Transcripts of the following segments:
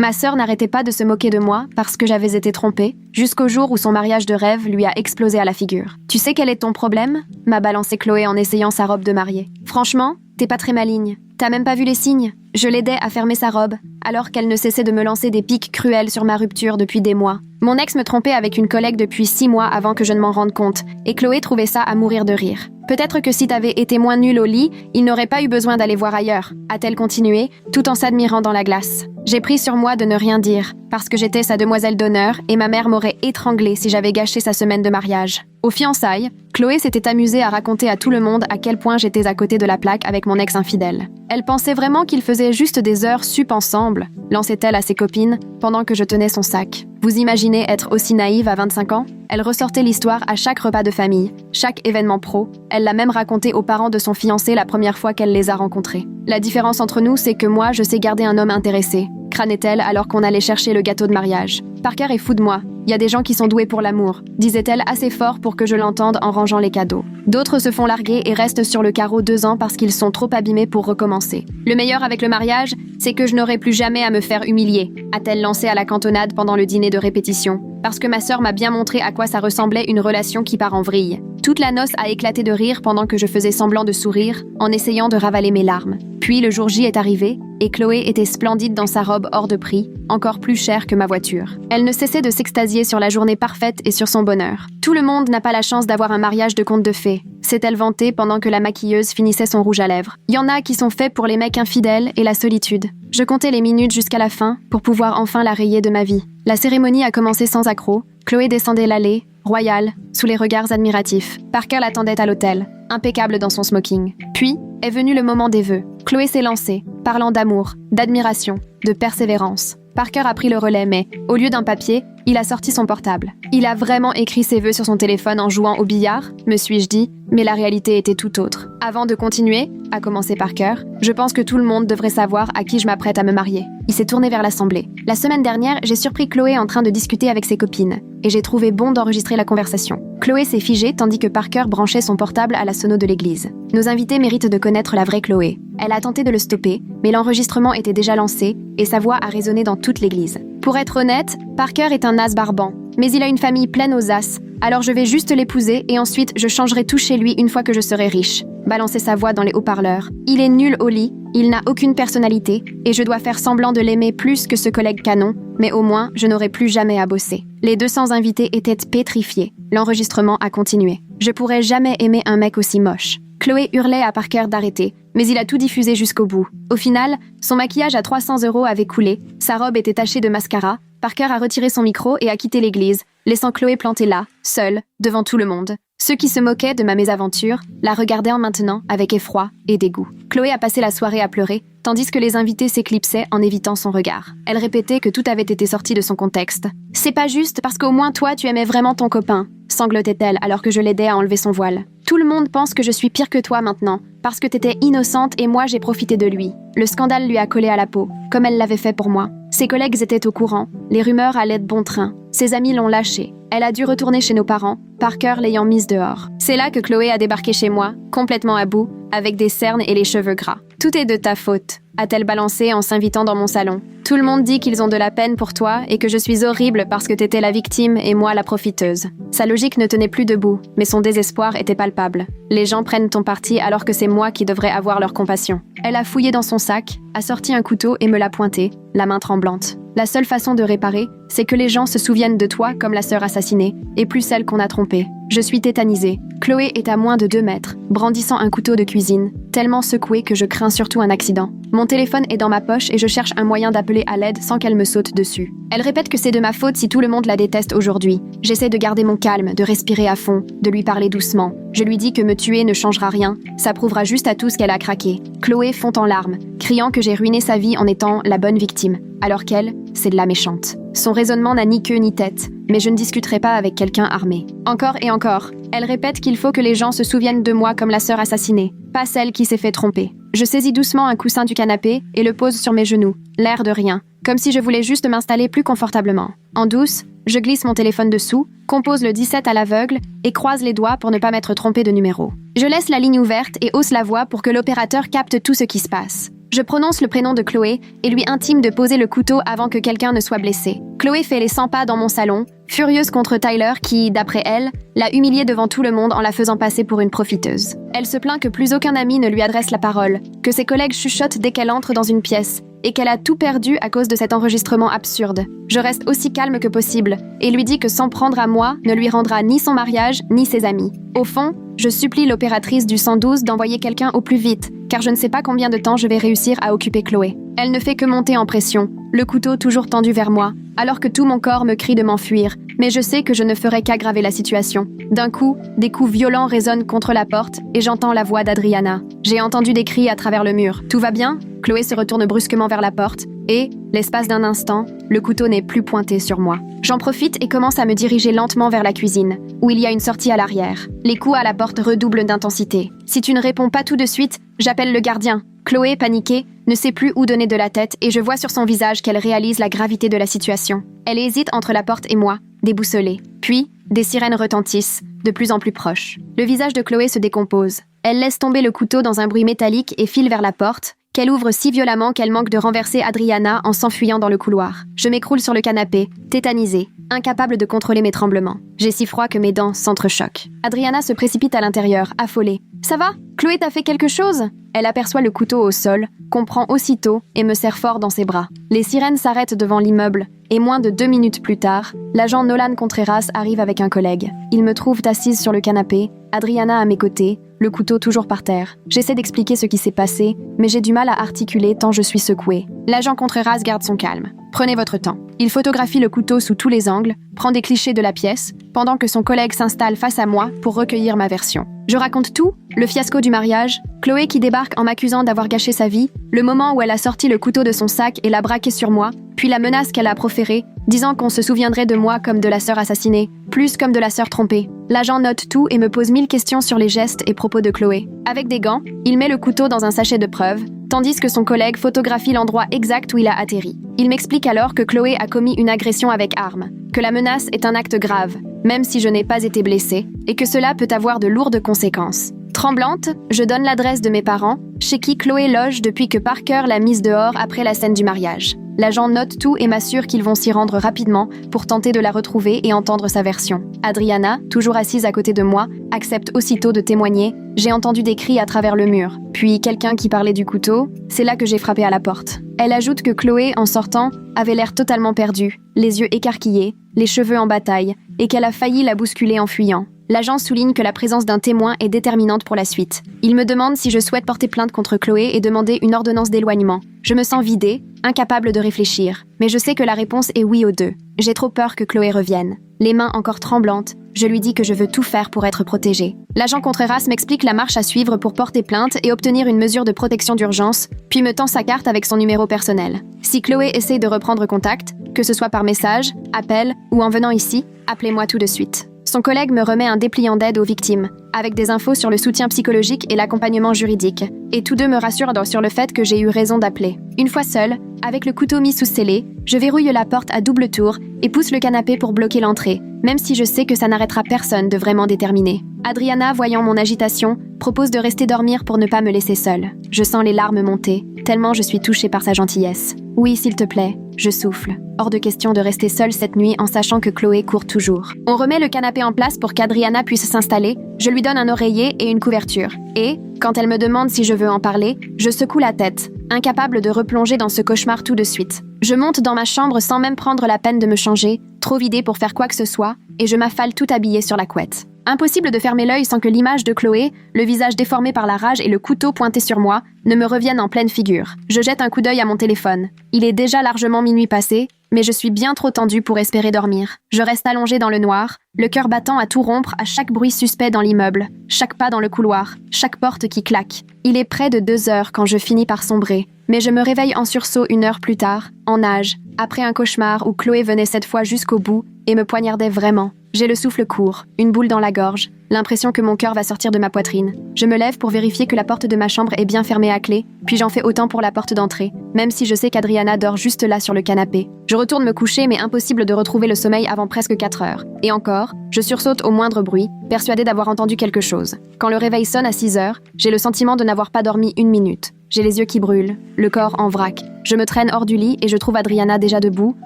Ma sœur n'arrêtait pas de se moquer de moi parce que j'avais été trompée, jusqu'au jour où son mariage de rêve lui a explosé à la figure. « Tu sais quel est ton problème ?» m'a balancé Chloé en essayant sa robe de mariée. « Franchement, t'es pas très maligne. T'as même pas vu les signes ?» Je l'aidais à fermer sa robe, alors qu'elle ne cessait de me lancer des piques cruelles sur ma rupture depuis des mois. Mon ex me trompait avec une collègue depuis 6 mois avant que je ne m'en rende compte, et Chloé trouvait ça à mourir de rire. Peut-être que si t'avais été moins nulle au lit, il n'aurait pas eu besoin d'aller voir ailleurs, a-t-elle continué, tout en s'admirant dans la glace. J'ai pris sur moi de ne rien dire, parce que j'étais sa demoiselle d'honneur et ma mère m'aurait étranglée si j'avais gâché sa semaine de mariage. Aux fiançailles, Chloé s'était amusée à raconter à tout le monde à quel point j'étais à côté de la plaque avec mon ex infidèle. Elle pensait vraiment qu'ils faisaient juste des heures sup ensemble, lançait-elle à ses copines, pendant que je tenais son sac. Vous imaginez être aussi naïve à 25 ans? Elle ressortait l'histoire à chaque repas de famille, chaque événement pro. Elle l'a même raconté aux parents de son fiancé la première fois qu'elle les a rencontrés. La différence entre nous, c'est que moi, je sais garder un homme intéressé, crânait-elle alors qu'on allait chercher le gâteau de mariage. Parker est fou de moi. Il y a des gens qui sont doués pour l'amour, disait-elle assez fort pour que je l'entende en rangeant les cadeaux. D'autres se font larguer et restent sur le carreau 2 ans parce qu'ils sont trop abîmés pour recommencer. Le meilleur avec le mariage, c'est que je n'aurai plus jamais à me faire humilier, a-t-elle lancé à la cantonade pendant le dîner de répétition. Parce que ma sœur m'a bien montré à quoi ça ressemblait une relation qui part en vrille. Toute la noce a éclaté de rire pendant que je faisais semblant de sourire, en essayant de ravaler mes larmes. Puis le jour J est arrivé, et Chloé était splendide dans sa robe hors de prix, encore plus chère que ma voiture. Elle ne cessait de s'extasier sur la journée parfaite et sur son bonheur. Tout le monde n'a pas la chance d'avoir un mariage de conte de fées, s'est-elle vantée pendant que la maquilleuse finissait son rouge à lèvres. Il y en a qui sont faits pour les mecs infidèles et la solitude. Je comptais les minutes jusqu'à la fin pour pouvoir enfin la rayer de ma vie. La cérémonie a commencé sans accroc. Chloé descendait l'allée, royale, sous les regards admiratifs. Parker l'attendait à l'hôtel, impeccable dans son smoking. Puis est venu le moment des vœux. Chloé s'est lancée, parlant d'amour, d'admiration, de persévérance. Parker a pris le relais, mais, au lieu d'un papier, il a sorti son portable. Il a vraiment écrit ses vœux sur son téléphone en jouant au billard, me suis-je dit, mais la réalité était tout autre. Avant de continuer, a commencé Parker, je pense que tout le monde devrait savoir à qui je m'apprête à me marier. Il s'est tourné vers l'assemblée. La semaine dernière, j'ai surpris Chloé en train de discuter avec ses copines, et j'ai trouvé bon d'enregistrer la conversation. Chloé s'est figée tandis que Parker branchait son portable à la sono de l'église. Nos invités méritent de connaître la vraie Chloé. Elle a tenté de le stopper, mais l'enregistrement était déjà lancé, et sa voix a résonné dans toute l'église. Pour être honnête, Parker est un as barbant, mais il a une famille pleine aux as, alors je vais juste l'épouser et ensuite je changerai tout chez lui une fois que je serai riche. Balançait sa voix dans les haut-parleurs. Il est nul au lit, il n'a aucune personnalité, et je dois faire semblant de l'aimer plus que ce collègue canon, mais au moins je n'aurai plus jamais à bosser. Les 200 invités étaient pétrifiés. L'enregistrement a continué. Je pourrais jamais aimer un mec aussi moche. Chloé hurlait à Parker d'arrêter, mais il a tout diffusé jusqu'au bout. Au final, son maquillage à 300 € avait coulé, sa robe était tachée de mascara, Parker a retiré son micro et a quitté l'église, laissant Chloé plantée là, seule, devant tout le monde. Ceux qui se moquaient de ma mésaventure la regardaient en maintenant avec effroi et dégoût. Chloé a passé la soirée à pleurer, tandis que les invités s'éclipsaient en évitant son regard. Elle répétait que tout avait été sorti de son contexte. « C'est pas juste parce qu'au moins toi tu aimais vraiment ton copain », sanglotait-elle alors que je l'aidais à enlever son voile. « Tout le monde pense que je suis pire que toi maintenant, parce que t'étais innocente et moi j'ai profité de lui. » Le scandale lui a collé à la peau, comme elle l'avait fait pour moi. Ses collègues étaient au courant, les rumeurs allaient de bon train. Ses amis l'ont lâchée. Elle a dû retourner chez nos parents, Parker l'ayant mise dehors. C'est là que Chloé a débarqué chez moi, complètement à bout, avec des cernes et les cheveux gras. « Tout est de ta faute », a-t-elle balancé en s'invitant dans mon salon. « Tout le monde dit qu'ils ont de la peine pour toi et que je suis horrible parce que t'étais la victime et moi la profiteuse. » Sa logique ne tenait plus debout, mais son désespoir était palpable. Les gens prennent ton parti alors que c'est moi qui devrais avoir leur compassion. Elle a fouillé dans son sac, a sorti un couteau et me l'a pointé, la main tremblante. La seule façon de réparer, c'est que les gens se souviennent de toi comme la sœur assassinée, et plus celle qu'on a trompée. Je suis tétanisée. Chloé est à moins de 2 mètres, brandissant un couteau de cuisine, tellement secouée que je crains surtout un accident. Mon téléphone est dans ma poche et je cherche un moyen d'appeler à l'aide sans qu'elle me saute dessus. Elle répète que c'est de ma faute si tout le monde la déteste aujourd'hui. J'essaie de garder mon calme, de respirer à fond, de lui parler doucement. Je lui dis que me tuer ne changera rien, ça prouvera juste à tous qu'elle a craqué. Chloé fond en larmes, criant que j'ai ruiné sa vie en étant la bonne victime, alors qu'elle, c'est de la méchante. Son raisonnement n'a ni queue ni tête, mais je ne discuterai pas avec quelqu'un armé. Encore et encore, elle répète qu'il faut que les gens se souviennent de moi comme la sœur assassinée, pas celle qui s'est fait tromper. Je saisis doucement un coussin du canapé et le pose sur mes genoux, l'air de rien, comme si je voulais juste m'installer plus confortablement. En douce, je glisse mon téléphone dessous, compose le 17 à l'aveugle et croise les doigts pour ne pas m'être trompée de numéro. Je laisse la ligne ouverte et hausse la voix pour que l'opérateur capte tout ce qui se passe. Je prononce le prénom de Chloé et lui intime de poser le couteau avant que quelqu'un ne soit blessé. Chloé fait les 100 pas dans mon salon, furieuse contre Tyler qui, d'après elle, l'a humiliée devant tout le monde en la faisant passer pour une profiteuse. Elle se plaint que plus aucun ami ne lui adresse la parole, que ses collègues chuchotent dès qu'elle entre dans une pièce, et qu'elle a tout perdu à cause de cet enregistrement absurde. Je reste aussi calme que possible et lui dis que s'en prendre à moi ne lui rendra ni son mariage ni ses amis. Au fond, je supplie l'opératrice du 112 d'envoyer quelqu'un au plus vite, car je ne sais pas combien de temps je vais réussir à occuper Chloé. Elle ne fait que monter en pression, le couteau toujours tendu vers moi, alors que tout mon corps me crie de m'enfuir, mais je sais que je ne ferai qu'aggraver la situation. D'un coup, des coups violents résonnent contre la porte et j'entends la voix d'Adriana. J'ai entendu des cris à travers le mur. Tout va bien ? Chloé se retourne brusquement vers la porte et, l'espace d'un instant, le couteau n'est plus pointé sur moi. J'en profite et commence à me diriger lentement vers la cuisine, où il y a une sortie à l'arrière. Les coups à la porte redoublent d'intensité. Si tu ne réponds pas tout de suite, j'appelle le gardien. Chloé, paniquée, ne sait plus où donner de la tête et je vois sur son visage qu'elle réalise la gravité de la situation. Elle hésite entre la porte et moi, déboussolée. Puis, des sirènes retentissent, de plus en plus proches. Le visage de Chloé se décompose. Elle laisse tomber le couteau dans un bruit métallique et file vers la porte, qu'elle ouvre si violemment qu'elle manque de renverser Adriana en s'enfuyant dans le couloir. Je m'écroule sur le canapé, tétanisée, incapable de contrôler mes tremblements. J'ai si froid que mes dents s'entrechoquent. Adriana se précipite à l'intérieur, affolée. « Ça va ? Chloé t'a fait quelque chose ?» Elle aperçoit le couteau au sol, comprend aussitôt et me serre fort dans ses bras. Les sirènes s'arrêtent devant l'immeuble et moins de 2 minutes plus tard, l'agent Nolan Contreras arrive avec un collègue. Ils me trouvent assise sur le canapé, Adriana à mes côtés, le couteau toujours par terre. J'essaie d'expliquer ce qui s'est passé, mais j'ai du mal à articuler tant je suis secouée. L'agent Contreras garde son calme. Prenez votre temps. Il photographie le couteau sous tous les angles, prend des clichés de la pièce, pendant que son collègue s'installe face à moi pour recueillir ma version. Je raconte tout, le fiasco du mariage, Chloé qui débarque en m'accusant d'avoir gâché sa vie, le moment où elle a sorti le couteau de son sac et l'a braqué sur moi, puis la menace qu'elle a proférée, disant qu'on se souviendrait de moi comme de la sœur assassinée, plus comme de la sœur trompée. L'agent note tout et me pose 1000 questions sur les gestes et propos de Chloé. Avec des gants, il met le couteau dans un sachet de preuves, tandis que son collègue photographie l'endroit exact où il a atterri. Il m'explique alors que Chloé a commis une agression avec arme, que la menace est un acte grave, même si je n'ai pas été blessée, et que cela peut avoir de lourdes conséquences. Tremblante, je donne l'adresse de mes parents, chez qui Chloé loge depuis que Parker l'a mise dehors après la scène du mariage. L'agent note tout et m'assure qu'ils vont s'y rendre rapidement pour tenter de la retrouver et entendre sa version. Adriana, toujours assise à côté de moi, accepte aussitôt de témoigner. J'ai entendu des cris à travers le mur. Puis quelqu'un qui parlait du couteau. C'est là que j'ai frappé à la porte. Elle ajoute que Chloé, en sortant, avait l'air totalement perdue, les yeux écarquillés, les cheveux en bataille, et qu'elle a failli la bousculer en fuyant. L'agent souligne que la présence d'un témoin est déterminante pour la suite. Il me demande si je souhaite porter plainte contre Chloé et demander une ordonnance d'éloignement. Je me sens vidée, incapable de réfléchir, mais je sais que la réponse est oui aux deux. J'ai trop peur que Chloé revienne. Les mains encore tremblantes, je lui dis que je veux tout faire pour être protégée. L'agent Contreras m'explique la marche à suivre pour porter plainte et obtenir une mesure de protection d'urgence, puis me tend sa carte avec son numéro personnel. Si Chloé essaie de reprendre contact, que ce soit par message, appel ou en venant ici, appelez-moi tout de suite. Son collègue me remet un dépliant d'aide aux victimes, avec des infos sur le soutien psychologique et l'accompagnement juridique, et tous deux me rassurent sur le fait que j'ai eu raison d'appeler. Une fois seule, avec le couteau mis sous scellé, je verrouille la porte à double tour et pousse le canapé pour bloquer l'entrée, même si je sais que ça n'arrêtera personne de vraiment déterminé. Adriana, voyant mon agitation, propose de rester dormir pour ne pas me laisser seule. Je sens les larmes monter, tellement je suis touchée par sa gentillesse. Oui, s'il te plaît, je souffle. Hors de question de rester seule cette nuit en sachant que Chloé court toujours. On remet le canapé en place pour qu'Adriana puisse s'installer, je lui donne un oreiller et une couverture. Et, quand elle me demande si je veux en parler, je secoue la tête, incapable de replonger dans ce cauchemar tout de suite. Je monte dans ma chambre sans même prendre la peine de me changer, trop vidée pour faire quoi que ce soit, et je m'affale tout habillée sur la couette. Impossible de fermer l'œil sans que l'image de Chloé, le visage déformé par la rage et le couteau pointé sur moi, ne me reviennent en pleine figure. Je jette un coup d'œil à mon téléphone. Il est déjà largement minuit passé, mais je suis bien trop tendue pour espérer dormir. Je reste allongée dans le noir, le cœur battant à tout rompre à chaque bruit suspect dans l'immeuble, chaque pas dans le couloir, chaque porte qui claque. Il est près de 2 heures quand je finis par sombrer, mais je me réveille en sursaut 1 heure plus tard, en nage, après un cauchemar où Chloé venait cette fois jusqu'au bout et me poignardait vraiment. J'ai le souffle court, une boule dans la gorge, l'impression que mon cœur va sortir de ma poitrine. Je me lève pour vérifier que la porte de ma chambre est bien fermée à clé, puis j'en fais autant pour la porte d'entrée, même si je sais qu'Adriana dort juste là sur le canapé. Je retourne me coucher, mais impossible de retrouver le sommeil avant presque 4 heures. Et encore, je sursaute au moindre bruit, persuadée d'avoir entendu quelque chose. Quand le réveil sonne à 6 heures, j'ai le sentiment de n'avoir pas dormi 1 minute. J'ai les yeux qui brûlent, le corps en vrac. Je me traîne hors du lit et je trouve Adriana déjà debout,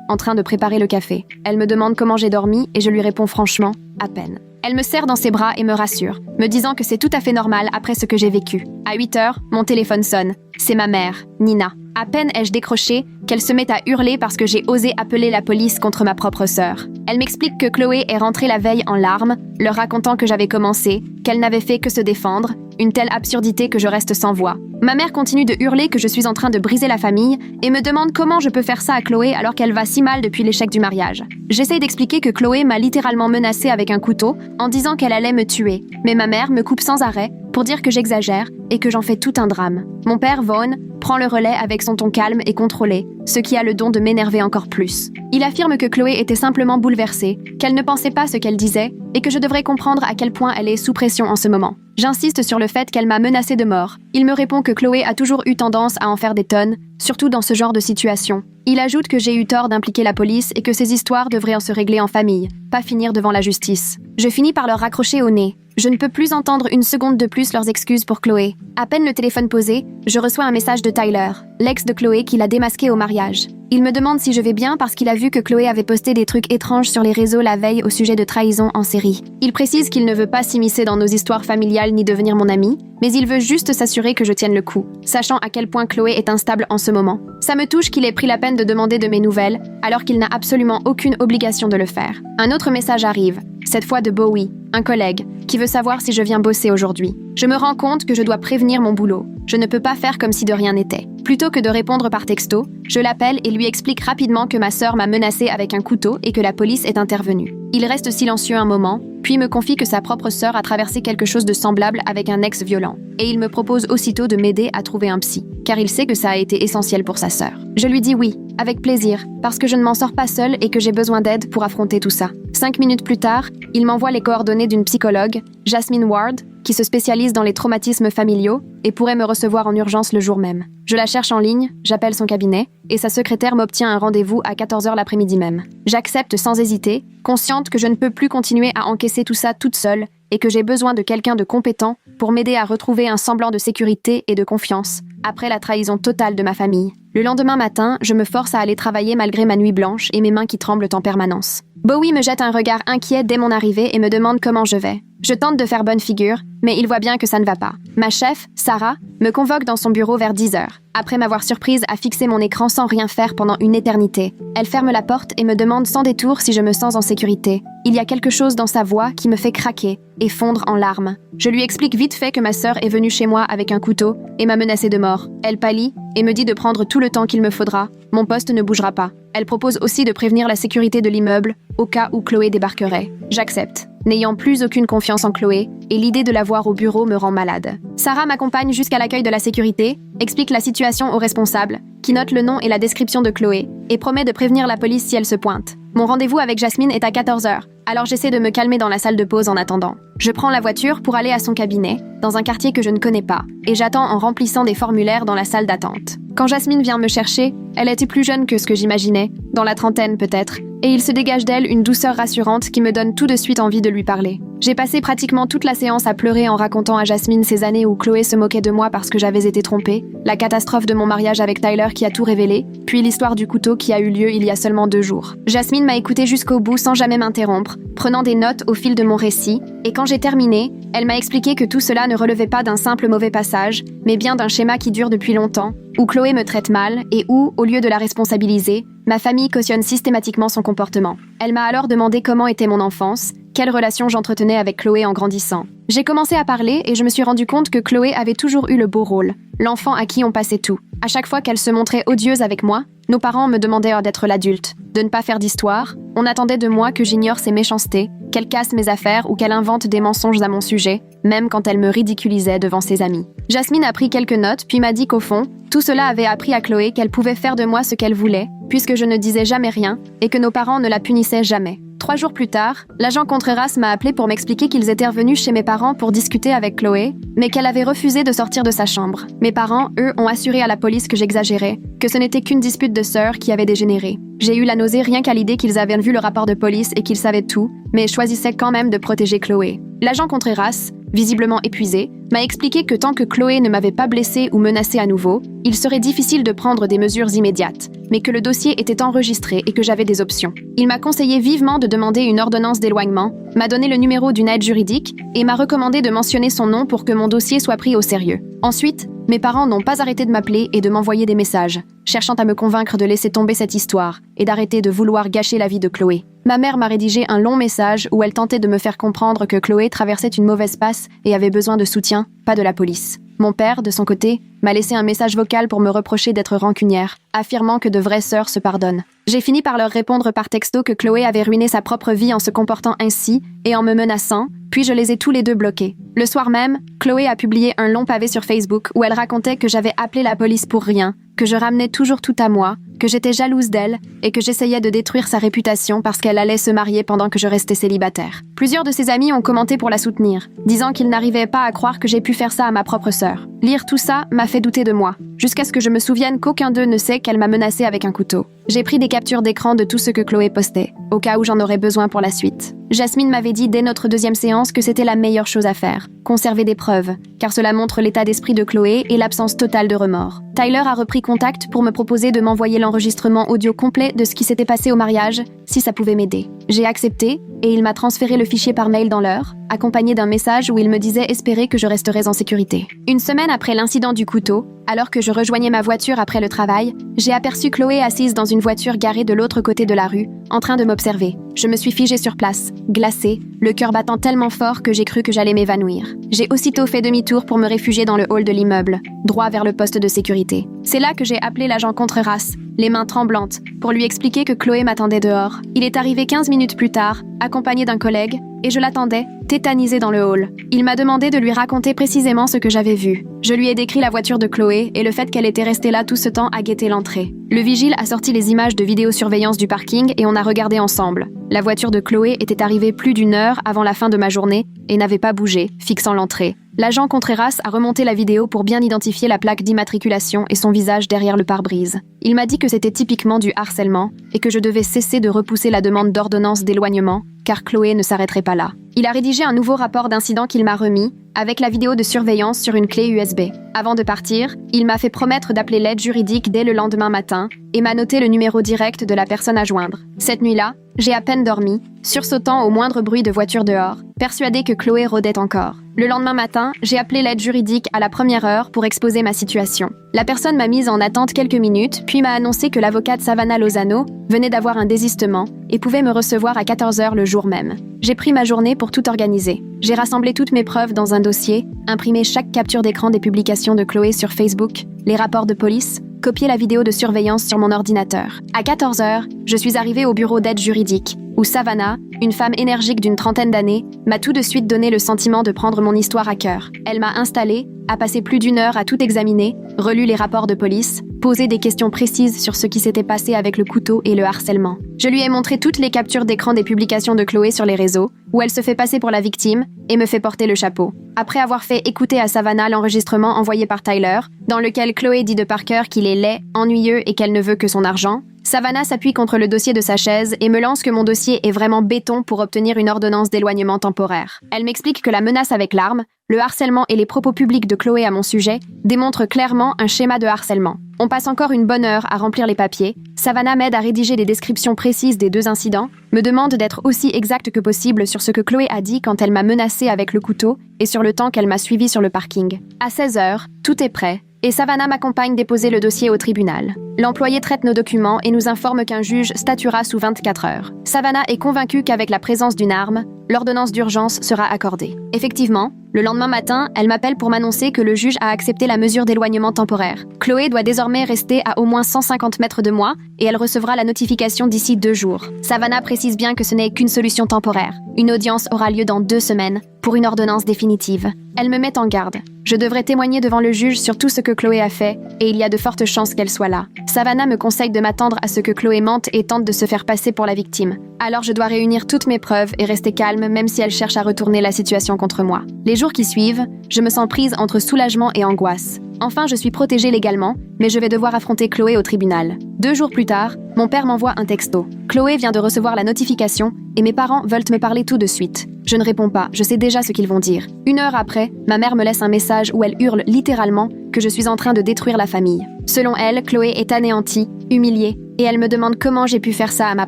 en train de préparer le café. Elle me demande comment j'ai dormi et je lui réponds franchement, à peine. Elle me serre dans ses bras et me rassure, me disant que c'est tout à fait normal après ce que j'ai vécu. À 8 heures, mon téléphone sonne. C'est ma mère, Nina. À peine ai-je décroché qu'elle se met à hurler parce que j'ai osé appeler la police contre ma propre sœur. Elle m'explique que Chloé est rentrée la veille en larmes, leur racontant que j'avais commencé, qu'elle n'avait fait que se défendre, une telle absurdité que je reste sans voix. Ma mère continue de hurler que je suis en train de briser la famille et me demande comment je peux faire ça à Chloé alors qu'elle va si mal depuis l'échec du mariage. J'essaye d'expliquer que Chloé m'a littéralement menacée avec un couteau en disant qu'elle allait me tuer, mais ma mère me coupe sans arrêt pour dire que j'exagère et que j'en fais tout un drame. Mon père, Vaughn, prend le relais avec son ton calme et contrôlé, ce qui a le don de m'énerver encore plus. Il affirme que Chloé était simplement bouleversée, qu'elle ne pensait pas ce qu'elle disait et que je devrais comprendre à quel point elle est sous pression en ce moment. J'insiste sur le fait qu'elle m'a menacée de mort. Il me répond que Chloé a toujours eu tendance à en faire des tonnes, surtout dans ce genre de situation. Il ajoute que j'ai eu tort d'impliquer la police et que ces histoires devraient se régler en famille, pas finir devant la justice. Je finis par leur raccrocher au nez. Je ne peux plus entendre une seconde de plus leurs excuses pour Chloé. À peine le téléphone posé, je reçois un message de Tyler, l'ex de Chloé qui l'a démasqué au mariage. Il me demande si je vais bien parce qu'il a vu que Chloé avait posté des trucs étranges sur les réseaux la veille au sujet de trahison en série. Il précise qu'il ne veut pas s'immiscer dans nos histoires familiales ni devenir mon ami, mais il veut juste s'assurer que je tienne le coup, sachant à quel point Chloé est instable en ce moment. Ça me touche qu'il ait pris la peine de demander de mes nouvelles, alors qu'il n'a absolument aucune obligation de le faire. Un autre message arrive, cette fois de Bowie, un collègue, qui veut savoir si je viens bosser aujourd'hui. Je me rends compte que je dois prévenir mon boulot. Je ne peux pas faire comme si de rien n'était. Plutôt que de répondre par texto, je l'appelle et lui explique rapidement que ma sœur m'a menacée avec un couteau et que la police est intervenue. Il reste silencieux un moment, puis me confie que sa propre sœur a traversé quelque chose de semblable avec un ex violent. Et il me propose aussitôt de m'aider à trouver un psy, car il sait que ça a été essentiel pour sa sœur. Je lui dis oui, avec plaisir, parce que je ne m'en sors pas seule et que j'ai besoin d'aide pour affronter tout ça. 5 minutes plus tard, il m'envoie les coordonnées d'une psychologue, Jasmine Ward, qui se spécialise dans les traumatismes familiaux et pourrait me recevoir en urgence le jour même. Je la cherche en ligne, j'appelle son cabinet, et sa secrétaire m'obtient un rendez-vous à 14h l'après-midi même. J'accepte sans hésiter, consciente que je ne peux plus continuer à encaisser tout ça toute seule et que j'ai besoin de quelqu'un de compétent pour m'aider à retrouver un semblant de sécurité et de confiance après la trahison totale de ma famille. Le lendemain matin, je me force à aller travailler malgré ma nuit blanche et mes mains qui tremblent en permanence. Bowie me jette un regard inquiet dès mon arrivée et me demande comment je vais. Je tente de faire bonne figure, mais il voit bien que ça ne va pas. Ma chef, Sarah, me convoque dans son bureau vers 10h, après m'avoir surprise à fixer mon écran sans rien faire pendant une éternité. Elle ferme la porte et me demande sans détour si je me sens en sécurité. Il y a quelque chose dans sa voix qui me fait craquer et fondre en larmes. Je lui explique vite fait que ma sœur est venue chez moi avec un couteau et m'a menacée de mort. Elle pâlit et me dit de prendre tout le temps qu'il me faudra. Mon poste ne bougera pas. Elle propose aussi de prévenir la sécurité de l'immeuble au cas où Chloé débarquerait. J'accepte, n'ayant plus aucune confiance en Chloé, et l'idée de la voir au bureau me rend malade. Sarah m'accompagne jusqu'à l'accueil de la sécurité, explique la situation au responsable, qui note le nom et la description de Chloé, et promet de prévenir la police si elle se pointe. Mon rendez-vous avec Jasmine est à 14h, alors j'essaie de me calmer dans la salle de pause en attendant. Je prends la voiture pour aller à son cabinet, dans un quartier que je ne connais pas, et j'attends en remplissant des formulaires dans la salle d'attente. Quand Jasmine vient me chercher, elle était plus jeune que ce que j'imaginais, dans la trentaine peut-être, et il se dégage d'elle une douceur rassurante qui me donne tout de suite envie de lui parler. J'ai passé pratiquement toute la séance à pleurer en racontant à Jasmine ces années où Chloé se moquait de moi parce que j'avais été trompée, la catastrophe de mon mariage avec Tyler qui a tout révélé, puis l'histoire du couteau qui a eu lieu il y a seulement 2 jours. Jasmine m'a écoutée jusqu'au bout sans jamais m'interrompre, prenant des notes au fil de mon récit, et quand j'ai terminé, elle m'a expliqué que tout cela ne relevait pas d'un simple mauvais passage, mais bien d'un schéma qui dure depuis longtemps, où Chloé me traite mal et où, au lieu de la responsabiliser, ma famille cautionne systématiquement son comportement. Elle m'a alors demandé comment était mon enfance, quelle relation j'entretenais avec Chloé en grandissant. J'ai commencé à parler et je me suis rendu compte que Chloé avait toujours eu le beau rôle, l'enfant à qui on passait tout. À chaque fois qu'elle se montrait odieuse avec moi, nos parents me demandaient d'être l'adulte, de ne pas faire d'histoire, on attendait de moi que j'ignore ses méchancetés, qu'elle casse mes affaires ou qu'elle invente des mensonges à mon sujet, même quand elle me ridiculisait devant ses amis. Jasmine a pris quelques notes puis m'a dit qu'au fond, tout cela avait appris à Chloé qu'elle pouvait faire de moi ce qu'elle voulait, puisque je ne disais jamais rien et que nos parents ne la punissaient jamais. 3 jours plus tard, l'agent Contreras m'a appelé pour m'expliquer qu'ils étaient revenus chez mes parents pour discuter avec Chloé, mais qu'elle avait refusé de sortir de sa chambre. Mes parents, eux, ont assuré à la police que j'exagérais, que ce n'était qu'une dispute de sœurs qui avait dégénéré. J'ai eu la nausée rien qu'à l'idée qu'ils avaient vu le rapport de police et qu'ils savaient tout, mais choisissaient quand même de protéger Chloé. L'agent Contreras, visiblement épuisé, m'a expliqué que tant que Chloé ne m'avait pas blessée ou menacée à nouveau, il serait difficile de prendre des mesures immédiates, mais que le dossier était enregistré et que j'avais des options. Il m'a conseillé vivement de demander une ordonnance d'éloignement, m'a donné le numéro d'une aide juridique et m'a recommandé de mentionner son nom pour que mon dossier soit pris au sérieux. Ensuite, mes parents n'ont pas arrêté de m'appeler et de m'envoyer des messages, cherchant à me convaincre de laisser tomber cette histoire et d'arrêter de vouloir gâcher la vie de Chloé. Ma mère m'a rédigé un long message où elle tentait de me faire comprendre que Chloé traversait une mauvaise passe et avait besoin de soutien, pas de la police. Mon père, de son côté, m'a laissé un message vocal pour me reprocher d'être rancunière, affirmant que de vraies sœurs se pardonnent. J'ai fini par leur répondre par texto que Chloé avait ruiné sa propre vie en se comportant ainsi et en me menaçant, puis je les ai tous les deux bloqués. Le soir même, Chloé a publié un long pavé sur Facebook où elle racontait que j'avais appelé la police pour rien, que je ramenais toujours tout à moi, que j'étais jalouse d'elle et que j'essayais de détruire sa réputation parce qu'elle allait se marier pendant que je restais célibataire. Plusieurs de ses amis ont commenté pour la soutenir, disant qu'ils n'arrivaient pas à croire que j'ai pu faire ça à ma propre sœur. Lire tout ça m'a fait douter de moi, jusqu'à ce que je me souvienne qu'aucun d'eux ne sait qu'elle m'a menacée avec un couteau. J'ai pris des captures d'écran de tout ce que Chloé postait, au cas où j'en aurais besoin pour la suite. Jasmine m'avait dit dès notre deuxième séance que c'était la meilleure chose à faire, conserver des preuves, car cela montre l'état d'esprit de Chloé et l'absence totale de remords. Tyler a repris contact pour me proposer de m'envoyer l'enregistrement audio complet de ce qui s'était passé au mariage, si ça pouvait m'aider. J'ai accepté, et il m'a transféré le fichier par mail dans l'heure, accompagné d'un message où il me disait espérer que je resterais en sécurité. Une semaine après l'incident du couteau, alors que je rejoignais ma voiture après le travail, j'ai aperçu Chloé assise dans une voiture garée de l'autre côté de la rue, en train de m'observer. Je me suis figée sur place, glacée, le cœur battant tellement fort que j'ai cru que j'allais m'évanouir. J'ai aussitôt fait demi-tour pour me réfugier dans le hall de l'immeuble, droit vers le poste de sécurité. C'est là que j'ai appelé l'agent Contreras, les mains tremblantes, pour lui expliquer que Chloé m'attendait dehors. Il est arrivé 15 minutes plus tard, accompagné d'un collègue, et je l'attendais, tétanisée dans le hall. Il m'a demandé de lui raconter précisément ce que j'avais vu. Je lui ai décrit la voiture de Chloé et le fait qu'elle était restée là tout ce temps à guetter l'entrée. Le vigile a sorti les images de vidéosurveillance du parking et on a regardé ensemble. La voiture de Chloé était arrivée plus d'une heure avant la fin de ma journée et n'avait pas bougé, fixant l'entrée. L'agent Contreras a remonté la vidéo pour bien identifier la plaque d'immatriculation et son visage derrière le pare-brise. Il m'a dit que c'était typiquement du harcèlement et que je devais cesser de repousser la demande d'ordonnance d'éloignement, car Chloé ne s'arrêterait pas là. Il a rédigé un nouveau rapport d'incident qu'il m'a remis, avec la vidéo de surveillance sur une clé USB. Avant de partir, il m'a fait promettre d'appeler l'aide juridique dès le lendemain matin et m'a noté le numéro direct de la personne à joindre. Cette nuit-là, j'ai à peine dormi, sursautant au moindre bruit de voiture dehors, persuadée que Chloé rôdait encore. Le lendemain matin, j'ai appelé l'aide juridique à la première heure pour exposer ma situation. La personne m'a mise en attente quelques minutes, puis m'a annoncé que l'avocate Savannah Lozano venait d'avoir un désistement et pouvait me recevoir à 14h le jour même. J'ai pris ma journée pour tout organiser. J'ai rassemblé toutes mes preuves dans un dossier, imprimé chaque capture d'écran des publications de Chloé sur Facebook, les rapports de police, copié la vidéo de surveillance sur mon ordinateur. À 14h, je suis arrivée au bureau d'aide juridique, où Savannah, une femme énergique d'une trentaine d'années, m'a tout de suite donné le sentiment de prendre mon histoire à cœur. Elle m'a installée, a passé plus d'une heure à tout examiner, relu les rapports de police, posé des questions précises sur ce qui s'était passé avec le couteau et le harcèlement. Je lui ai montré toutes les captures d'écran des publications de Chloé sur les réseaux, où elle se fait passer pour la victime et me fait porter le chapeau. Après avoir fait écouter à Savannah l'enregistrement envoyé par Tyler, dans lequel Chloé dit de Parker qu'il est laid, ennuyeux et qu'elle ne veut que son argent, Savannah s'appuie contre le dossier de sa chaise et me lance que mon dossier est vraiment béton pour obtenir une ordonnance d'éloignement temporaire. Elle m'explique que la menace avec l'arme, le harcèlement et les propos publics de Chloé à mon sujet démontrent clairement un schéma de harcèlement. On passe encore une bonne heure à remplir les papiers. Savannah m'aide à rédiger des descriptions précises des deux incidents, me demande d'être aussi exacte que possible sur ce que Chloé a dit quand elle m'a menacée avec le couteau et sur le temps qu'elle m'a suivi sur le parking. À 16h, tout est prêt, et Savannah m'accompagne déposer le dossier au tribunal. L'employé traite nos documents et nous informe qu'un juge statuera sous 24 heures. Savannah est convaincue qu'avec la présence d'une arme, l'ordonnance d'urgence sera accordée. Effectivement, le lendemain matin, elle m'appelle pour m'annoncer que le juge a accepté la mesure d'éloignement temporaire. Chloé doit désormais rester à au moins 150 mètres de moi et elle recevra la notification d'ici 2 jours. Savannah précise bien que ce n'est qu'une solution temporaire. Une audience aura lieu dans 2 semaines pour une ordonnance définitive. Elle me met en garde. Je devrais témoigner devant le juge sur tout ce que Chloé a fait et il y a de fortes chances qu'elle soit là. Savannah me conseille de m'attendre à ce que Chloé mente et tente de se faire passer pour la victime. Alors je dois réunir toutes mes preuves et rester calme même si elle cherche à retourner la situation contre moi. Les jours qui suivent, je me sens prise entre soulagement et angoisse. Enfin, je suis protégée légalement, mais je vais devoir affronter Chloé au tribunal. 2 jours plus tard, mon père m'envoie un texto. Chloé vient de recevoir la notification et mes parents veulent me parler tout de suite. Je ne réponds pas, je sais déjà ce qu'ils vont dire. 1 heure après, ma mère me laisse un message où elle hurle littéralement que je suis en train de détruire la famille. Selon elle, Chloé est anéantie, humiliée, et elle me demande comment j'ai pu faire ça à ma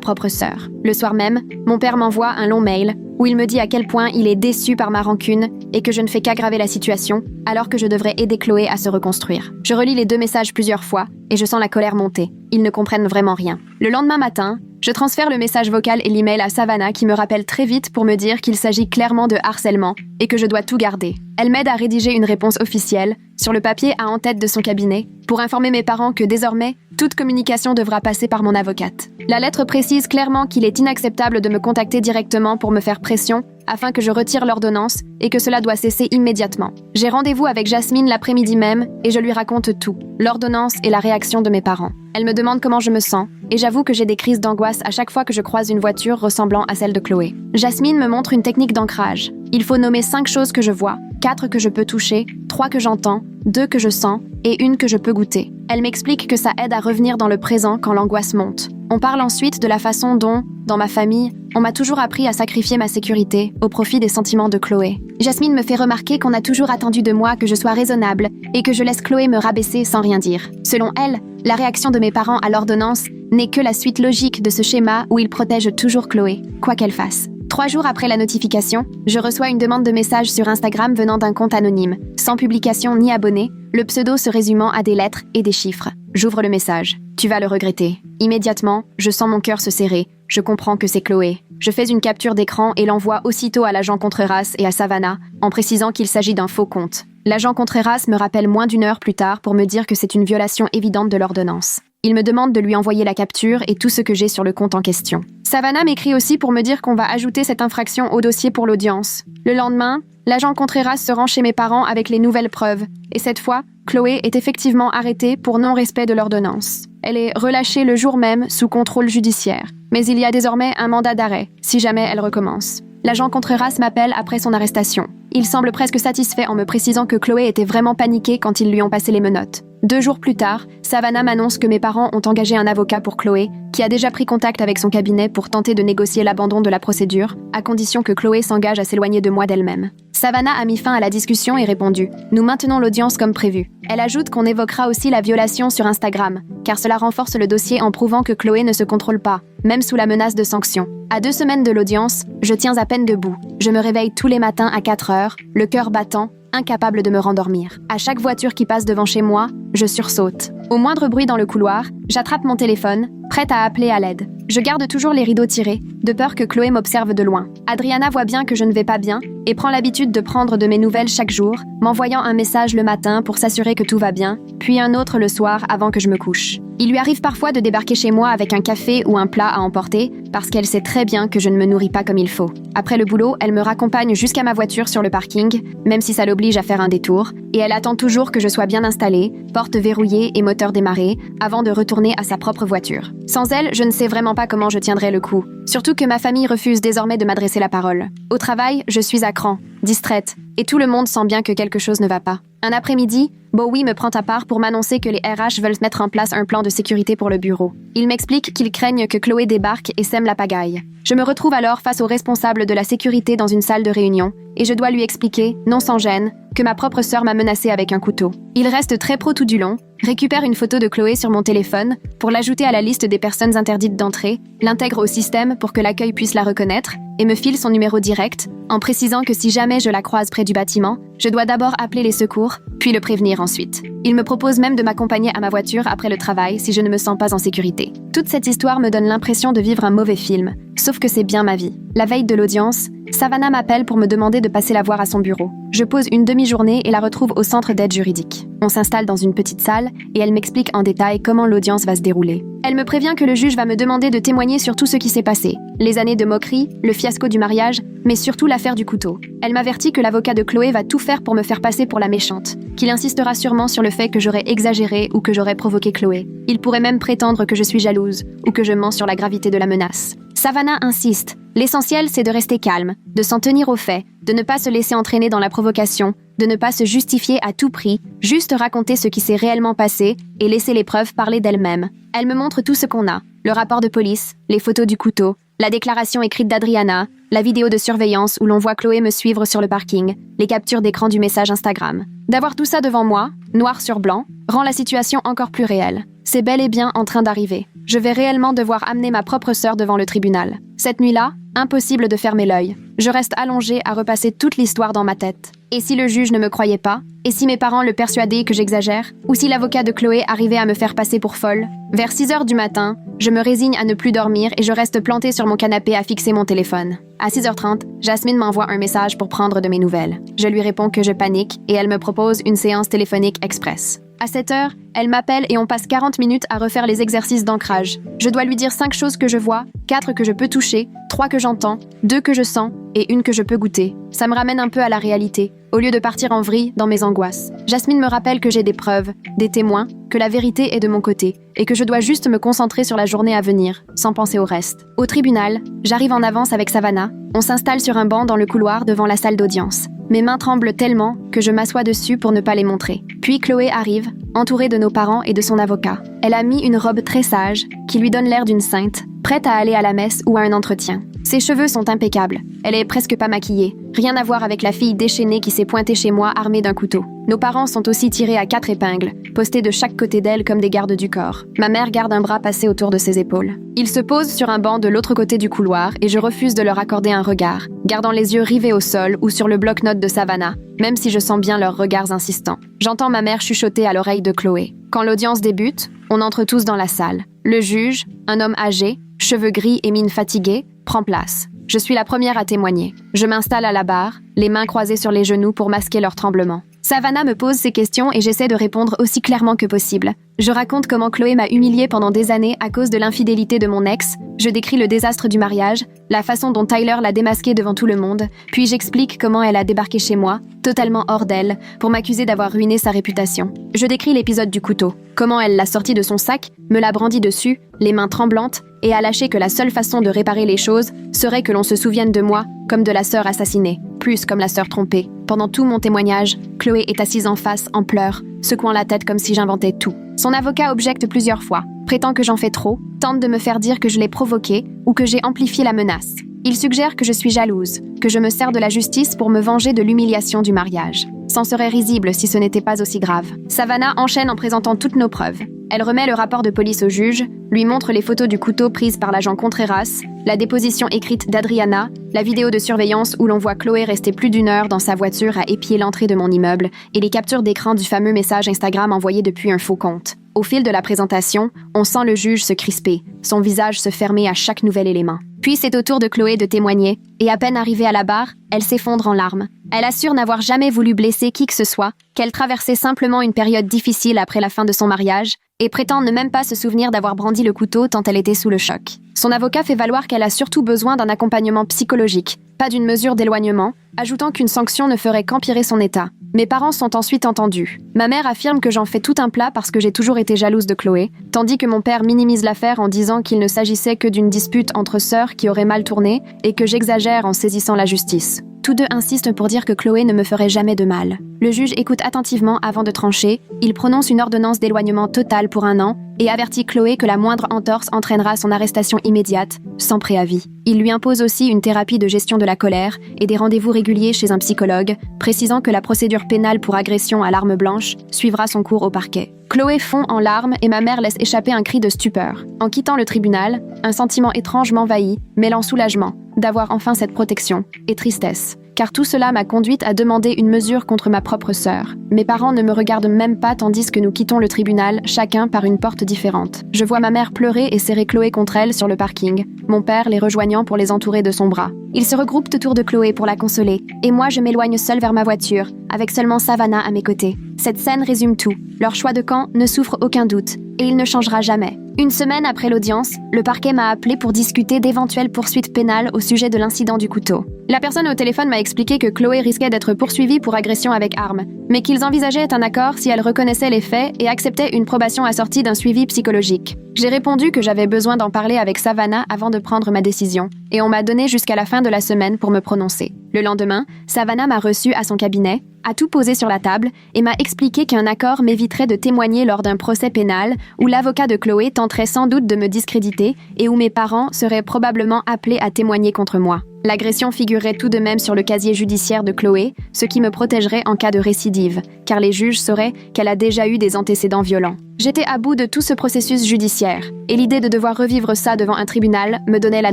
propre sœur. Le soir même, mon père m'envoie un long mail où il me dit à quel point il est déçu par ma rancune et que je ne fais qu'aggraver la situation, alors que je devrais aider Chloé à se reconstruire. Je relis les 2 messages plusieurs fois et je sens la colère monter. Ils ne comprennent vraiment rien. Le lendemain matin, je transfère le message vocal et l'email à Savannah qui me rappelle très vite pour me dire qu'il s'agit clairement de harcèlement et que je dois tout garder. Elle m'aide à rédiger une réponse officielle, sur le papier à en-tête de son cabinet, pour informer mes parents que désormais, toute communication devra passer par mon avocate. La lettre précise clairement qu'il est inacceptable de me contacter directement pour me faire pression afin que je retire l'ordonnance et que cela doit cesser immédiatement. J'ai rendez-vous avec Jasmine l'après-midi même et je lui raconte tout, l'ordonnance et la réaction de mes parents. Elle me demande comment je me sens et j'avoue que j'ai des crises d'angoisse à chaque fois que je croise une voiture ressemblant à celle de Chloé. Jasmine me montre une technique d'ancrage. Il faut nommer 5 choses que je vois, 4 que je peux toucher, 3 que j'entends, 2 que je sens et 1 que je peux goûter. Elle m'explique que ça aide à revenir dans le présent quand l'angoisse monte. On parle ensuite de la façon dont, dans ma famille, on m'a toujours appris à sacrifier ma sécurité au profit des sentiments de Chloé. Jasmine me fait remarquer qu'on a toujours attendu de moi que je sois raisonnable et que je laisse Chloé me rabaisser sans rien dire. Selon elle, la réaction de mes parents à l'ordonnance n'est que la suite logique de ce schéma où ils protègent toujours Chloé, quoi qu'elle fasse. 3 jours après la notification, je reçois une demande de message sur Instagram venant d'un compte anonyme, sans publication ni abonné, le pseudo se résumant à des lettres et des chiffres. J'ouvre le message. Tu vas le regretter. Immédiatement, je sens mon cœur se serrer. Je comprends que c'est Chloé. Je fais une capture d'écran et l'envoie aussitôt à l'agent Contreras et à Savannah, en précisant qu'il s'agit d'un faux compte. L'agent Contreras me rappelle moins d'1 heure plus tard pour me dire que c'est une violation évidente de l'ordonnance. Il me demande de lui envoyer la capture et tout ce que j'ai sur le compte en question. Savannah m'écrit aussi pour me dire qu'on va ajouter cette infraction au dossier pour l'audience. Le lendemain, l'agent Contreras se rend chez mes parents avec les nouvelles preuves. Et cette fois, Chloé est effectivement arrêtée pour non-respect de l'ordonnance. Elle est relâchée le jour même sous contrôle judiciaire. Mais il y a désormais un mandat d'arrêt, si jamais elle recommence. L'agent Contreras m'appelle après son arrestation. Il semble presque satisfait en me précisant que Chloé était vraiment paniquée quand ils lui ont passé les menottes. 2 jours plus tard, Savannah m'annonce que mes parents ont engagé un avocat pour Chloé, qui a déjà pris contact avec son cabinet pour tenter de négocier l'abandon de la procédure, à condition que Chloé s'engage à s'éloigner de moi d'elle-même. Savannah a mis fin à la discussion et répondu « Nous maintenons l'audience comme prévu ». Elle ajoute qu'on évoquera aussi la violation sur Instagram, car cela renforce le dossier en prouvant que Chloé ne se contrôle pas, même sous la menace de sanctions. À 2 semaines de l'audience, je tiens à peine debout. Je me réveille tous les matins à 4 heures, le cœur battant, incapable de me rendormir. À chaque voiture qui passe devant chez moi, je sursaute. Au moindre bruit dans le couloir, j'attrape mon téléphone, prête à appeler à l'aide. Je garde toujours les rideaux tirés, de peur que Chloé m'observe de loin. Adriana voit bien que je ne vais pas bien et prend l'habitude de prendre de mes nouvelles chaque jour, m'envoyant un message le matin pour s'assurer que tout va bien, puis un autre le soir avant que je me couche. Il lui arrive parfois de débarquer chez moi avec un café ou un plat à emporter, parce qu'elle sait très bien que je ne me nourris pas comme il faut. Après le boulot, elle me raccompagne jusqu'à ma voiture sur le parking, même si ça l'oblige à faire un détour, et elle attend toujours que je sois bien installée, porte verrouillée et moteur démarré, avant de retourner à sa propre voiture. Sans elle, je ne sais vraiment pas comment je tiendrai le coup. Surtout que ma famille refuse désormais de m'adresser la parole. Au travail, je suis à cran, distraite, et tout le monde sent bien que quelque chose ne va pas. Un après-midi, Bowie me prend à part pour m'annoncer que les RH veulent mettre en place un plan de sécurité pour le bureau. Il m'explique qu'ils craignent que Chloé débarque et sème la pagaille. Je me retrouve alors face au responsable de la sécurité dans une salle de réunion, et je dois lui expliquer, non sans gêne, que ma propre sœur m'a menacée avec un couteau. Il reste très pro tout du long, récupère une photo de Chloé sur mon téléphone pour l'ajouter à la liste des personnes interdites d'entrée, l'intègre au système pour que l'accueil puisse la reconnaître, et me file son numéro direct, en précisant que si jamais je la croise près du bâtiment, je dois d'abord appeler les secours, puis le prévenir ensuite. Il me propose même de m'accompagner à ma voiture après le travail si je ne me sens pas en sécurité. Toute cette histoire me donne l'impression de vivre un mauvais film, sauf que c'est bien ma vie. La veille de l'audience, Savannah m'appelle pour me demander de passer la voir à son bureau. Je pose une demi-journée et la retrouve au centre d'aide juridique. On s'installe dans une petite salle et elle m'explique en détail comment l'audience va se dérouler. Elle me prévient que le juge va me demander de témoigner sur tout ce qui s'est passé. Les années de moquerie, le fiasco du mariage, mais surtout l'affaire du couteau. Elle m'avertit que l'avocat de Chloé va tout faire pour me faire passer pour la méchante, qu'il insistera sûrement sur le fait que j'aurais exagéré ou que j'aurais provoqué Chloé. Il pourrait même prétendre que je suis jalouse ou que je mens sur la gravité de la menace. Savannah insiste. L'essentiel, c'est de rester calme, de s'en tenir aux faits, de ne pas se laisser entraîner dans la provocation, de ne pas se justifier à tout prix, juste raconter ce qui s'est réellement passé et laisser les preuves parler d'elles-mêmes. Elle me montre tout ce qu'on a, le rapport de police, les photos du couteau, la déclaration écrite d'Adriana, la vidéo de surveillance où l'on voit Chloé me suivre sur le parking, les captures d'écran du message Instagram. D'avoir tout ça devant moi, noir sur blanc, rend la situation encore plus réelle. C'est bel et bien en train d'arriver. Je vais réellement devoir amener ma propre sœur devant le tribunal. Cette nuit-là, impossible de fermer l'œil. Je reste allongée à repasser toute l'histoire dans ma tête. Et si le juge ne me croyait pas? Et si mes parents le persuadaient que j'exagère? Ou si l'avocat de Chloé arrivait à me faire passer pour folle? Vers 6 heures du matin, je me résigne à ne plus dormir et je reste plantée sur mon canapé à fixer mon téléphone. À 6h30, Jasmine m'envoie un message pour prendre de mes nouvelles. Je lui réponds que je panique et elle me propose une séance téléphonique express. À 7h, elle m'appelle et on passe 40 minutes à refaire les exercices d'ancrage. Je dois lui dire 5 choses que je vois, 4 que je peux toucher, 3 que j'entends, 2 que je sens et 1 que je peux goûter. Ça me ramène un peu à la réalité, au lieu de partir en vrille dans mes angoisses. Jasmine me rappelle que j'ai des preuves, des témoins, que la vérité est de mon côté et que je dois juste me concentrer sur la journée à venir, sans penser au reste. Au tribunal, j'arrive en avance avec Savannah. On s'installe sur un banc dans le couloir devant la salle d'audience. Mes mains tremblent tellement que je m'assois dessus pour ne pas les montrer. Puis Chloé arrive, entourée de nos parents et de son avocat. Elle a mis une robe très sage, qui lui donne l'air d'une sainte, prête à aller à la messe ou à un entretien. Ses cheveux sont impeccables. Elle est presque pas maquillée. Rien à voir avec la fille déchaînée qui s'est pointée chez moi armée d'un couteau. Nos parents sont aussi tirés à 4 épingles, postés de chaque côté d'elle comme des gardes du corps. Ma mère garde un bras passé autour de ses épaules. Ils se posent sur un banc de l'autre côté du couloir et je refuse de leur accorder un regard, gardant les yeux rivés au sol ou sur le bloc-notes de Savannah, même si je sens bien leurs regards insistants. J'entends ma mère chuchoter à l'oreille de Chloé. Quand l'audience débute, on entre tous dans la salle. Le juge, un homme âgé, cheveux gris et mine fatiguée, prend place. Je suis la première à témoigner. Je m'installe à la barre, les mains croisées sur les genoux pour masquer leur tremblement. Savannah me pose ses questions et j'essaie de répondre aussi clairement que possible. Je raconte comment Chloé m'a humiliée pendant des années à cause de l'infidélité de mon ex, je décris le désastre du mariage, la façon dont Tyler l'a démasquée devant tout le monde, puis j'explique comment elle a débarqué chez moi, totalement hors d'elle, pour m'accuser d'avoir ruiné sa réputation. Je décris l'épisode du couteau, comment elle l'a sorti de son sac, me l'a brandi dessus, les mains tremblantes, et a lâché que la seule façon de réparer les choses serait que l'on se souvienne de moi comme de la sœur assassinée, plus comme la sœur trompée. Pendant tout mon témoignage, Chloé est assise en face, en pleurs, secouant la tête comme si j'inventais tout. Son avocat objecte plusieurs fois, prétend que j'en fais trop, tente de me faire dire que je l'ai provoqué ou que j'ai amplifié la menace. Il suggère que je suis jalouse, que je me sers de la justice pour me venger de l'humiliation du mariage. C'en serait risible si ce n'était pas aussi grave. Savannah enchaîne en présentant toutes nos preuves. Elle remet le rapport de police au juge, lui montre les photos du couteau prises par l'agent Contreras, la déposition écrite d'Adriana, la vidéo de surveillance où l'on voit Chloé rester plus d'1 heure dans sa voiture à épier l'entrée de mon immeuble et les captures d'écran du fameux message Instagram envoyé depuis un faux compte. Au fil de la présentation, on sent le juge se crisper, son visage se fermer à chaque nouvel élément. Puis c'est au tour de Chloé de témoigner, et à peine arrivée à la barre, elle s'effondre en larmes. Elle assure n'avoir jamais voulu blesser qui que ce soit, qu'elle traversait simplement une période difficile après la fin de son mariage, et prétend ne même pas se souvenir d'avoir brandi le couteau tant elle était sous le choc. Son avocat fait valoir qu'elle a surtout besoin d'un accompagnement psychologique, pas d'une mesure d'éloignement, ajoutant qu'une sanction ne ferait qu'empirer son état. Mes parents sont ensuite entendus. Ma mère affirme que j'en fais tout un plat parce que j'ai toujours été jalouse de Chloé, tandis que mon père minimise l'affaire en disant qu'il ne s'agissait que d'une dispute entre sœurs qui aurait mal tourné et que j'exagère en saisissant la justice. Tous deux insistent pour dire que Chloé ne me ferait jamais de mal. Le juge écoute attentivement avant de trancher, il prononce une ordonnance d'éloignement totale pour 1 an et avertit Chloé que la moindre entorse entraînera son arrestation immédiate, sans préavis. Il lui impose aussi une thérapie de gestion de la colère et des rendez-vous réguliers chez un psychologue, précisant que la procédure pénale pour agression à l'arme blanche suivra son cours au parquet. Chloé fond en larmes et ma mère laisse échapper un cri de stupeur. En quittant le tribunal, un sentiment étrange m'envahit, mêlant soulagement d'avoir enfin cette protection et tristesse. Car tout cela m'a conduite à demander une mesure contre ma propre sœur. Mes parents ne me regardent même pas tandis que nous quittons le tribunal, chacun par une porte différente. Je vois ma mère pleurer et serrer Chloé contre elle sur le parking, mon père les rejoignant pour les entourer de son bras. Ils se regroupent autour de Chloé pour la consoler, et moi je m'éloigne seule vers ma voiture, avec seulement Savannah à mes côtés. Cette scène résume tout. Leur choix de camp ne souffre aucun doute, et il ne changera jamais. 1 semaine après l'audience, le parquet m'a appelé pour discuter d'éventuelles poursuites pénales au sujet de l'incident du couteau. La personne au téléphone m'a expliqué que Chloé risquait d'être poursuivie pour agression avec arme, mais qu'ils envisageaient un accord si elle reconnaissait les faits et acceptait une probation assortie d'un suivi psychologique. J'ai répondu que j'avais besoin d'en parler avec Savannah avant de prendre ma décision, et on m'a donné jusqu'à la fin de la semaine pour me prononcer. Le lendemain, Savannah m'a reçue à son cabinet, a tout posé sur la table et m'a expliqué qu'un accord m'éviterait de témoigner lors d'un procès pénal où l'avocat de Chloé tenterait sans doute de me discréditer et où mes parents seraient probablement appelés à témoigner contre moi. L'agression figurerait tout de même sur le casier judiciaire de Chloé, ce qui me protégerait en cas de récidive, car les juges sauraient qu'elle a déjà eu des antécédents violents. J'étais à bout de tout ce processus judiciaire, et l'idée de devoir revivre ça devant un tribunal me donnait la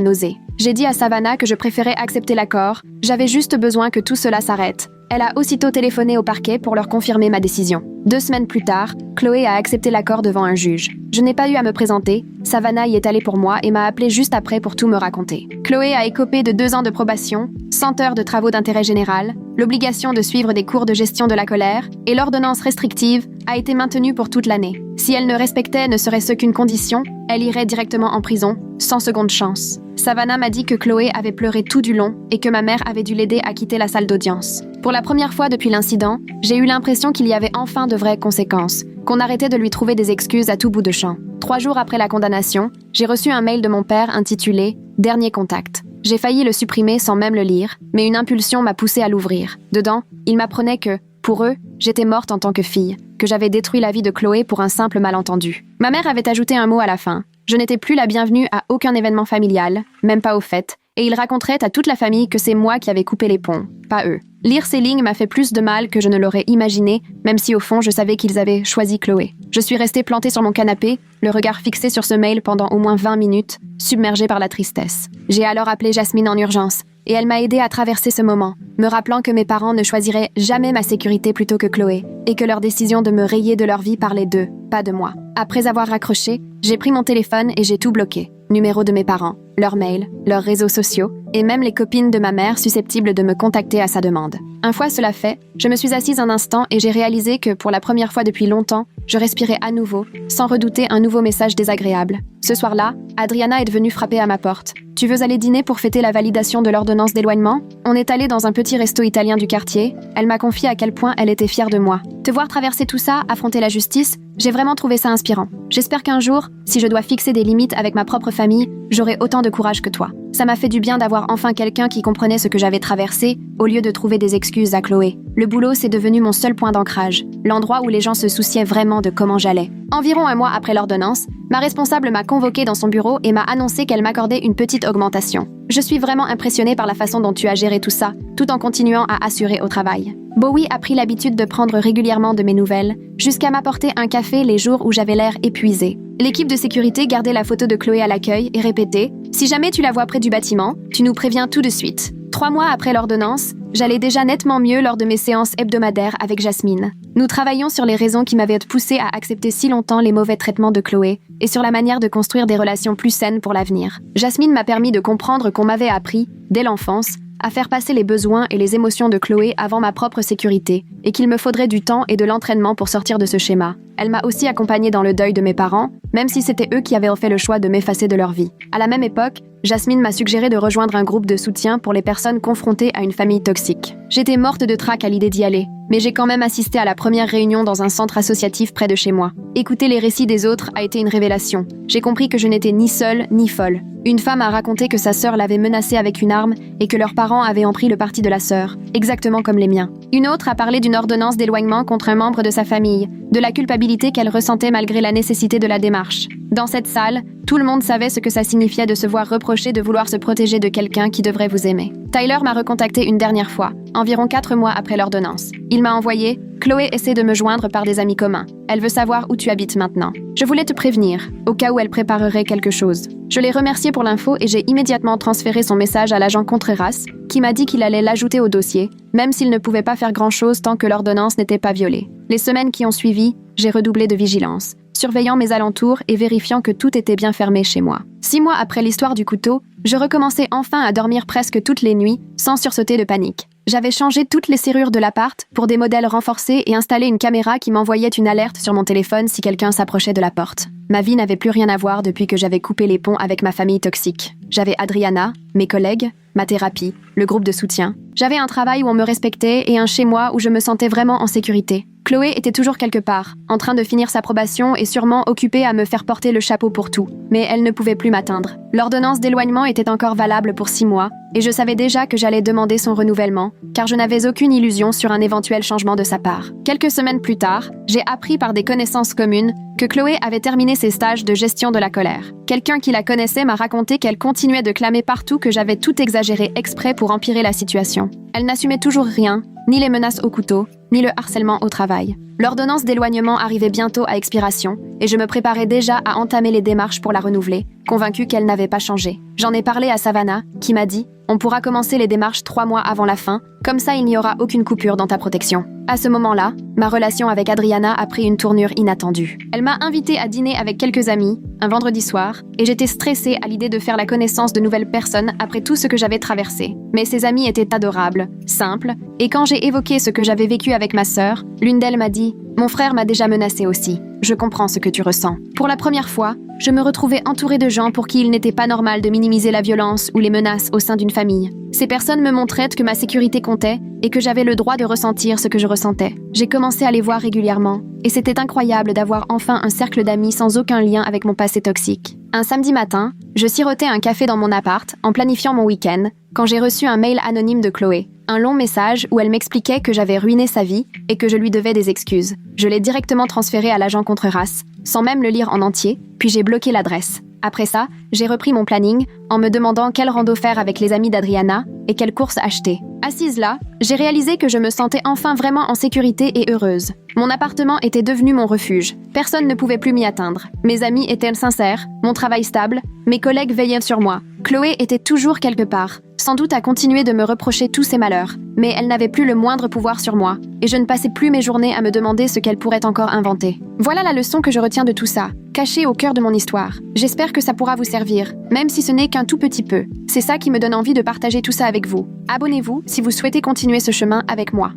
nausée. J'ai dit à Savannah que je préférais accepter l'accord, j'avais juste besoin que tout cela s'arrête. Elle a aussitôt téléphoné au parquet pour leur confirmer ma décision. 2 semaines plus tard, Chloé a accepté l'accord devant un juge. Je n'ai pas eu à me présenter, Savannah y est allée pour moi et m'a appelé juste après pour tout me raconter. Chloé a écopé de 2 ans de probation, 100 heures de travaux d'intérêt général, l'obligation de suivre des cours de gestion de la colère et l'ordonnance restrictive a été maintenue pour toute l'année. Si elle ne respectait ne serait-ce qu'une condition, elle irait directement en prison, sans seconde chance. Savannah m'a dit que Chloé avait pleuré tout du long et que ma mère avait dû l'aider à quitter la salle d'audience. Pour la première fois depuis l'incident, j'ai eu l'impression qu'il y avait enfin de vraies conséquences, qu'on arrêtait de lui trouver des excuses à tout bout de champ. 3 jours après la condamnation, j'ai reçu un mail de mon père intitulé « Dernier contact ». J'ai failli le supprimer sans même le lire, mais une impulsion m'a poussé à l'ouvrir. Dedans, il m'apprenait que, pour eux, j'étais morte en tant que fille, que j'avais détruit la vie de Chloé pour un simple malentendu. Ma mère avait ajouté un mot à la fin. Je n'étais plus la bienvenue à aucun événement familial, même pas aux fêtes, et il raconterait à toute la famille que c'est moi qui avais coupé les ponts, pas eux. Lire ces lignes m'a fait plus de mal que je ne l'aurais imaginé, même si au fond je savais qu'ils avaient choisi Chloé. Je suis restée plantée sur mon canapé, le regard fixé sur ce mail pendant au moins 20 minutes, submergée par la tristesse. J'ai alors appelé Jasmine en urgence, et elle m'a aidée à traverser ce moment, me rappelant que mes parents ne choisiraient jamais ma sécurité plutôt que Chloé, et que leur décision de me rayer de leur vie parlait d'eux, pas de moi. Après avoir raccroché, j'ai pris mon téléphone et j'ai tout bloqué. Numéro de mes parents, leurs mails, leurs réseaux sociaux, et même les copines de ma mère susceptibles de me contacter à sa demande. Une fois cela fait, je me suis assise un instant et j'ai réalisé que, pour la première fois depuis longtemps, je respirais à nouveau, sans redouter un nouveau message désagréable. Ce soir-là, Adriana est venue frapper à ma porte. « Tu veux aller dîner pour fêter la validation de l'ordonnance d'éloignement ?» On est allé dans un petit resto italien du quartier. Elle m'a confié à quel point elle était fière de moi. Te voir traverser tout ça, affronter la justice, j'ai vraiment trouvé ça inspirant. J'espère qu'un jour, si je dois fixer des limites avec ma propre famille, j'aurai autant de courage que toi. Ça m'a fait du bien d'avoir enfin quelqu'un qui comprenait ce que j'avais traversé, au lieu de trouver des excuses à Chloé. Le boulot, c'est devenu mon seul point d'ancrage, l'endroit où les gens se souciaient vraiment de comment j'allais. Environ un mois après l'ordonnance, ma responsable m'a convoquée dans son bureau et m'a annoncé qu'elle m'accordait une petite augmentation. Je suis vraiment impressionnée par la façon dont tu as géré tout ça, tout en continuant à assurer au travail. Bowie a pris l'habitude de prendre régulièrement de mes nouvelles, jusqu'à m'apporter un café les jours où j'avais l'air épuisée. L'équipe de sécurité gardait la photo de Chloé à l'accueil et répétait « Si jamais tu la vois près du bâtiment, tu nous préviens tout de suite ». 3 mois après l'ordonnance, j'allais déjà nettement mieux lors de mes séances hebdomadaires avec Jasmine. Nous travaillions sur les raisons qui m'avaient poussée à accepter si longtemps les mauvais traitements de Chloé et sur la manière de construire des relations plus saines pour l'avenir. Jasmine m'a permis de comprendre qu'on m'avait appris, dès l'enfance, à faire passer les besoins et les émotions de Chloé avant ma propre sécurité et qu'il me faudrait du temps et de l'entraînement pour sortir de ce schéma. Elle m'a aussi accompagnée dans le deuil de mes parents, même si c'était eux qui avaient fait le choix de m'effacer de leur vie. À la même époque, Jasmine m'a suggéré de rejoindre un groupe de soutien pour les personnes confrontées à une famille toxique. J'étais morte de trac à l'idée d'y aller, mais j'ai quand même assisté à la première réunion dans un centre associatif près de chez moi. Écouter les récits des autres a été une révélation. J'ai compris que je n'étais ni seule ni folle. Une femme a raconté que sa sœur l'avait menacée avec une arme et que leurs parents avaient en pris le parti de la sœur, exactement comme les miens. Une autre a parlé d'une ordonnance d'éloignement contre un membre de sa famille, de la culpabilité qu'elle ressentait malgré la nécessité de la démarche. Dans cette salle, tout le monde savait ce que ça signifiait de se voir reprocher de vouloir se protéger de quelqu'un qui devrait vous aimer. Tyler m'a recontacté une dernière fois, environ 4 mois après l'ordonnance. Il m'a envoyé « Chloé essaie de me joindre par des amis communs. Elle veut savoir où tu habites maintenant. Je voulais te prévenir, au cas où elle préparerait quelque chose. » Je l'ai remercié pour l'info et j'ai immédiatement transféré son message à l'agent Contreras, qui m'a dit qu'il allait l'ajouter au dossier, même s'il ne pouvait pas faire grand-chose tant que l'ordonnance n'était pas violée. Les semaines qui ont suivi, j'ai redoublé de vigilance, surveillant mes alentours et vérifiant que tout était bien fermé chez moi. 6 mois après l'histoire du couteau, je recommençais enfin à dormir presque toutes les nuits, sans sursauter de panique. J'avais changé toutes les serrures de l'appart pour des modèles renforcés et installé une caméra qui m'envoyait une alerte sur mon téléphone si quelqu'un s'approchait de la porte. Ma vie n'avait plus rien à voir depuis que j'avais coupé les ponts avec ma famille toxique. J'avais Adriana, mes collègues, ma thérapie, le groupe de soutien. J'avais un travail où on me respectait et un chez moi où je me sentais vraiment en sécurité. Chloé était toujours quelque part, en train de finir sa probation et sûrement occupée à me faire porter le chapeau pour tout. Mais elle ne pouvait plus m'atteindre. L'ordonnance d'éloignement était encore valable pour 6 mois, et je savais déjà que j'allais demander son renouvellement, car je n'avais aucune illusion sur un éventuel changement de sa part. Quelques semaines plus tard, j'ai appris par des connaissances communes que Chloé avait terminé ses stages de gestion de la colère. Quelqu'un qui la connaissait m'a raconté qu'elle continuait de clamer partout que j'avais tout exagéré exprès pour empirer la situation. Elle n'assumait toujours rien, ni les menaces au couteau, ni le harcèlement au travail. L'ordonnance d'éloignement arrivait bientôt à expiration, et je me préparais déjà à entamer les démarches pour la renouveler, convaincue qu'elle n'avait pas changé. J'en ai parlé à Savannah, qui m'a dit « On pourra commencer les démarches 3 mois avant la fin, comme ça il n'y aura aucune coupure dans ta protection. » À ce moment-là, ma relation avec Adriana a pris une tournure inattendue. Elle m'a invitée à dîner avec quelques amis, un vendredi soir, et j'étais stressée à l'idée de faire la connaissance de nouvelles personnes après tout ce que j'avais traversé. Mais ces amis étaient adorables, simples, et quand j'ai évoqué ce que j'avais vécu avec ma sœur, l'une d'elles m'a dit « Mon frère m'a déjà menacée aussi. Je comprends ce que tu ressens. » Pour la première fois, je me retrouvais entourée de gens pour qui il n'était pas normal de minimiser la violence ou les menaces au sein d'une famille. Ces personnes me montraient que ma sécurité comptait et que j'avais le droit de ressentir ce que je ressentais. J'ai commencé à les voir régulièrement, et c'était incroyable d'avoir enfin un cercle d'amis sans aucun lien avec mon passé toxique. Un samedi matin, je sirotais un café dans mon appart en planifiant mon week-end, quand j'ai reçu un mail anonyme de Chloé. Un long message où elle m'expliquait que j'avais ruiné sa vie et que je lui devais des excuses. Je l'ai directement transféré à l'agent contre-race, sans même le lire en entier, puis j'ai bloqué l'adresse. Après ça, j'ai repris mon planning en me demandant quel rando faire avec les amis d'Adriana et quelle course acheter. Assise là, j'ai réalisé que je me sentais enfin vraiment en sécurité et heureuse. Mon appartement était devenu mon refuge. Personne ne pouvait plus m'y atteindre. Mes amis étaient sincères, mon travail stable, mes collègues veillaient sur moi. Chloé était toujours quelque part, sans doute à continuer de me reprocher tous ses malheurs. Mais elle n'avait plus le moindre pouvoir sur moi, et je ne passais plus mes journées à me demander ce qu'elle pourrait encore inventer. Voilà la leçon que je retiens de tout ça, cachée au cœur de mon histoire. J'espère que ça pourra vous servir, même si ce n'est qu'un tout petit peu. C'est ça qui me donne envie de partager tout ça avec vous. Abonnez-vous si vous souhaitez continuer ce chemin avec moi.